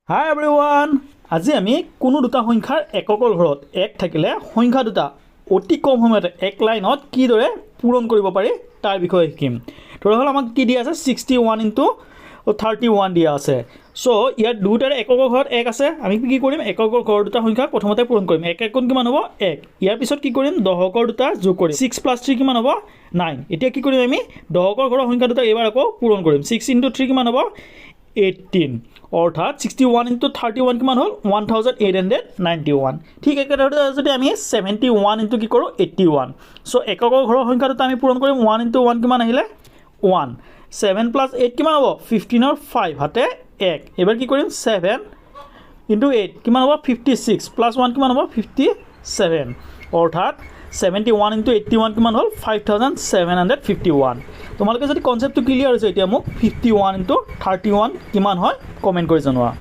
হাই everyone, আজি আমি কোনো দুটা সংখ্যাৰ এককৰ ঘৰত এক থাকিলে সংখ্যা দুটা অতি কম সময়তে এক লাইনত কিদৰে পূৰণ কৰিব পাৰি তাৰ বিষয়ে শিকিম। ধৰক আমাক কি দিয়া আছে 61 × 31 দিয়া আছে। চ' ইয়াত দুটাৰে এককৰ ঘৰত এক আছে। আমি কি কৰিম, এককৰ ঘৰ দুটা সংখ্যা প্ৰথমতে পূৰণ কৰিম। এক একণ কিমান হ'ব 1। ইয়াৰ পিছত কি কৰিম, দশকৰ দুটা যোগ কৰিম। 6 + 3 কিমান হ'ব 9। এতিয়া কি কৰিম, আমি দশকৰ ঘৰৰ সংখ্যা দুটা এইবাৰ আকৌ পূৰণ কৰিম। 6 × 3 কিমান হ'ব 18, অৰ্থাৎ 61 × 31 কিমান হ'ল 1891। ঠিক একেদৰে যদি আমি 71 × কি কৰোঁ 81। চ' এককৰ ঘৰৰ সংখ্যা দুটা আমি পূৰণ কৰিম। 1 × 1 কিমান আহিলে 1। 7 + 8 কিমান হ'ব 15ৰ 5 হাতে 1। এবাৰ কি কৰিম 7 × 8 কিমান হ'ব 56 + 1 কিমান হ'ব 57, অৰ্থাৎ 71 × 81 কিমান হ'ল 5751। তোমালোকে যদি কনচেপ্টটো ক্লিয়াৰ হৈছে এতিয়া মোক 51 × 31 কিমান হয় কমেণ্ট কৰি জনোৱা।